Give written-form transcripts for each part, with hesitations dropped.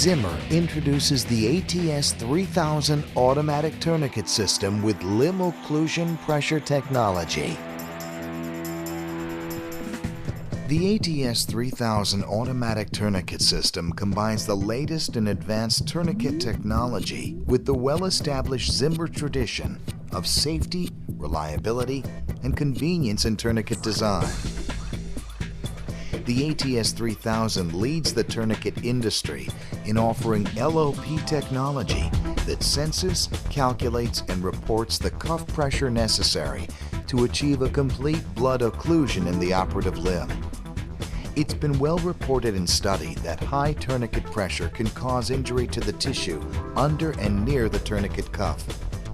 Zimmer introduces the ATS 3000 automatic tourniquet system with limb occlusion pressure technology. The ATS 3000 automatic tourniquet system combines the latest in advanced tourniquet technology with the well-established Zimmer tradition of safety, reliability, and convenience in tourniquet design. The ATS 3000 leads the tourniquet industry in offering LOP technology that senses, calculates, and reports the cuff pressure necessary to achieve a complete blood occlusion in the operative limb. It's been well reported and studied that high tourniquet pressure can cause injury to the tissue under and near the tourniquet cuff,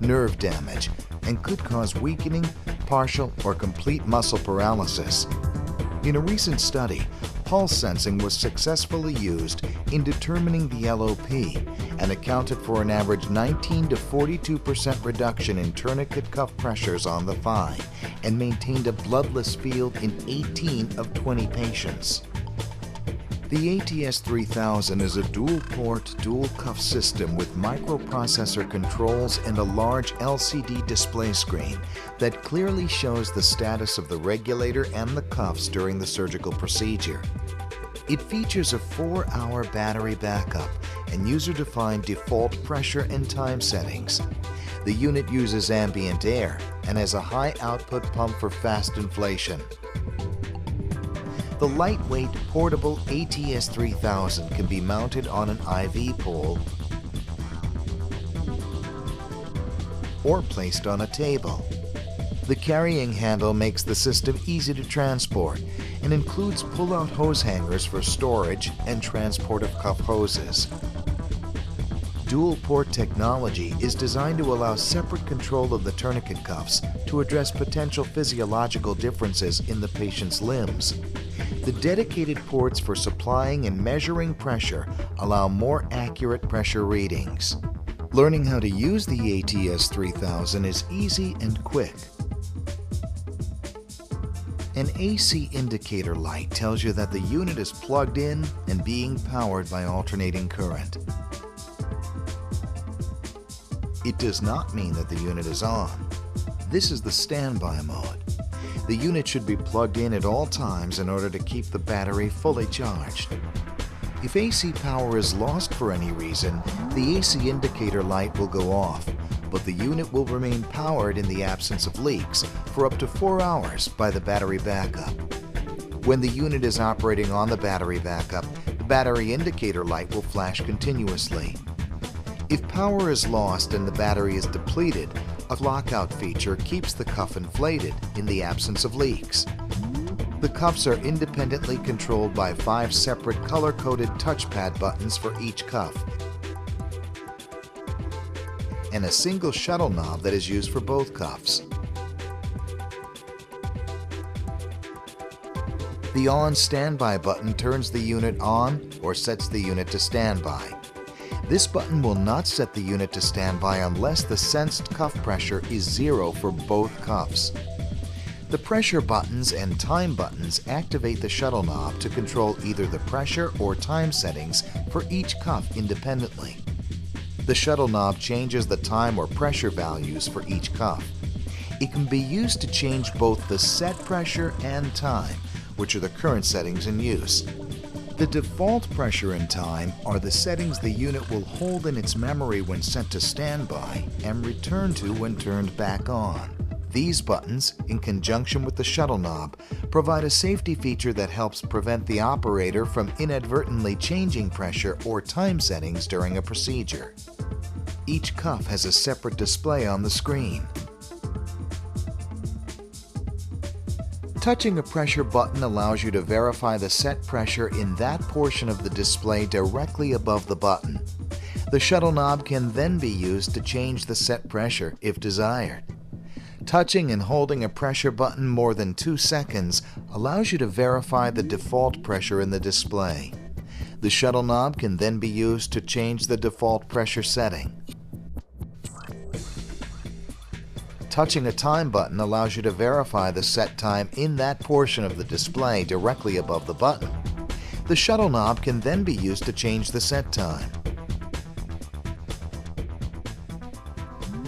nerve damage, and could cause weakening, partial, or complete muscle paralysis. In a recent study, pulse sensing was successfully used in determining the LOP and accounted for an average 19 to 42% reduction in tourniquet cuff pressures on the thigh and maintained a bloodless field in 18 of 20 patients. The ATS 3000 is a dual-port, dual-cuff system with microprocessor controls and a large LCD display screen that clearly shows the status of the regulator and the cuffs during the surgical procedure. It features a 4-hour battery backup and user-defined default pressure and time settings. The unit uses ambient air and has a high-output pump for fast inflation. The lightweight, portable ATS 3000 can be mounted on an IV pole or placed on a table. The carrying handle makes the system easy to transport and includes pull-out hose hangers for storage and transport of cuff hoses. Dual-port technology is designed to allow separate control of the tourniquet cuffs to address potential physiological differences in the patient's limbs. The dedicated ports for supplying and measuring pressure allow more accurate pressure readings. Learning how to use the ATS 3000 is easy and quick. An AC indicator light tells you that the unit is plugged in and being powered by alternating current. It does not mean that the unit is on. This is the standby mode. The unit should be plugged in at all times in order to keep the battery fully charged. If AC power is lost for any reason, the AC indicator light will go off, but the unit will remain powered in the absence of leaks for up to 4 hours by the battery backup. When the unit is operating on the battery backup, the battery indicator light will flash continuously. If power is lost and the battery is depleted, a lockout feature keeps the cuff inflated in the absence of leaks. The cuffs are independently controlled by 5 separate color-coded touchpad buttons for each cuff and a single shuttle knob that is used for both cuffs. The on standby button turns the unit on or sets the unit to standby. This button will not set the unit to standby unless the sensed cuff pressure is 0 for both cuffs. The pressure buttons and time buttons activate the shuttle knob to control either the pressure or time settings for each cuff independently. The shuttle knob changes the time or pressure values for each cuff. It can be used to change both the set pressure and time, which are the current settings in use. The default pressure and time are the settings the unit will hold in its memory when set to standby and return to when turned back on. These buttons, in conjunction with the shuttle knob, provide a safety feature that helps prevent the operator from inadvertently changing pressure or time settings during a procedure. Each cuff has a separate display on the screen. Touching a pressure button allows you to verify the set pressure in that portion of the display directly above the button. The shuttle knob can then be used to change the set pressure if desired. Touching and holding a pressure button more than 2 seconds allows you to verify the default pressure in the display. The shuttle knob can then be used to change the default pressure setting. Touching a time button allows you to verify the set time in that portion of the display directly above the button. The shuttle knob can then be used to change the set time.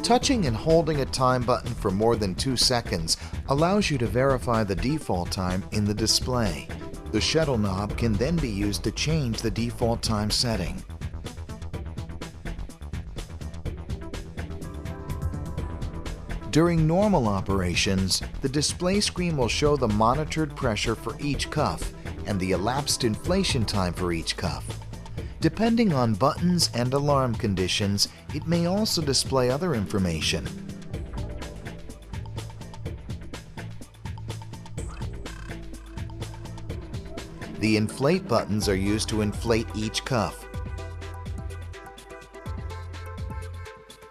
Touching and holding a time button for more than 2 seconds allows you to verify the default time in the display. The shuttle knob can then be used to change the default time setting. During normal operations, the display screen will show the monitored pressure for each cuff and the elapsed inflation time for each cuff. Depending on buttons and alarm conditions, it may also display other information. The inflate buttons are used to inflate each cuff,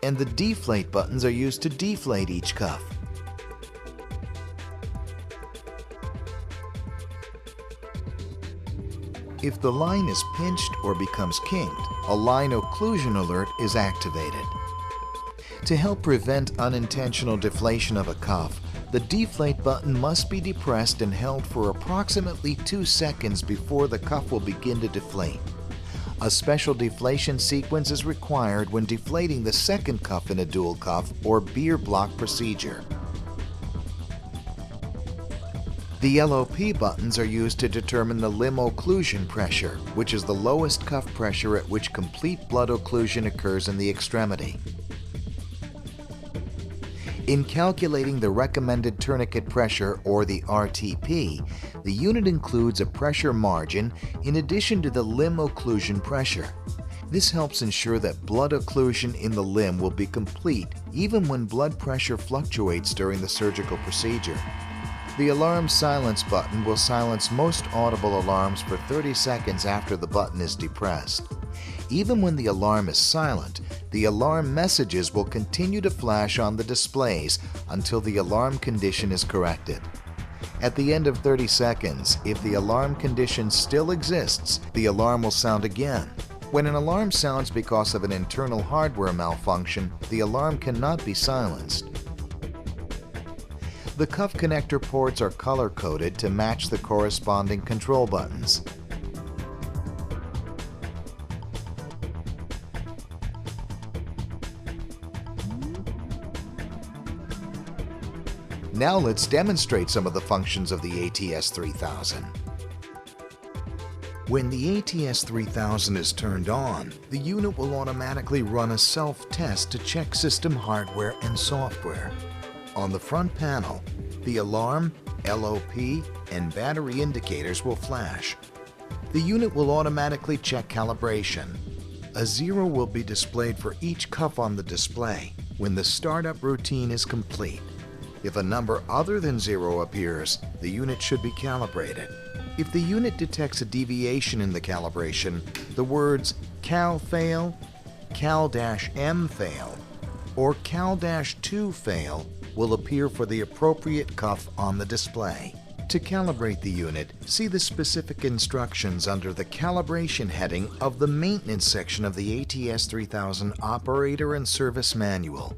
and the deflate buttons are used to deflate each cuff. If the line is pinched or becomes kinked, a line occlusion alert is activated. To help prevent unintentional deflation of a cuff, the deflate button must be depressed and held for approximately 2 seconds before the cuff will begin to deflate. A special deflation sequence is required when deflating the second cuff in a dual cuff or beer block procedure. The LOP buttons are used to determine the limb occlusion pressure, which is the lowest cuff pressure at which complete blood occlusion occurs in the extremity. In calculating the recommended tourniquet pressure, or the RTP, the unit includes a pressure margin in addition to the limb occlusion pressure. This helps ensure that blood occlusion in the limb will be complete even when blood pressure fluctuates during the surgical procedure. The alarm silence button will silence most audible alarms for 30 seconds after the button is depressed. Even when the alarm is silent, the alarm messages will continue to flash on the displays until the alarm condition is corrected. At the end of 30 seconds, if the alarm condition still exists, the alarm will sound again. When an alarm sounds because of an internal hardware malfunction, the alarm cannot be silenced. The cuff connector ports are color-coded to match the corresponding control buttons. Now let's demonstrate some of the functions of the ATS 3000. When the ATS 3000 is turned on, the unit will automatically run a self-test to check system hardware and software. On the front panel, the alarm, LOP, and battery indicators will flash. The unit will automatically check calibration. A 0 will be displayed for each cuff on the display when the startup routine is complete. If a number other than 0 appears, the unit should be calibrated. If the unit detects a deviation in the calibration, the words CAL fail, CAL-M fail, or CAL-2 fail will appear for the appropriate cuff on the display. To calibrate the unit, see the specific instructions under the calibration heading of the maintenance section of the ATS 3000 Operator and Service Manual.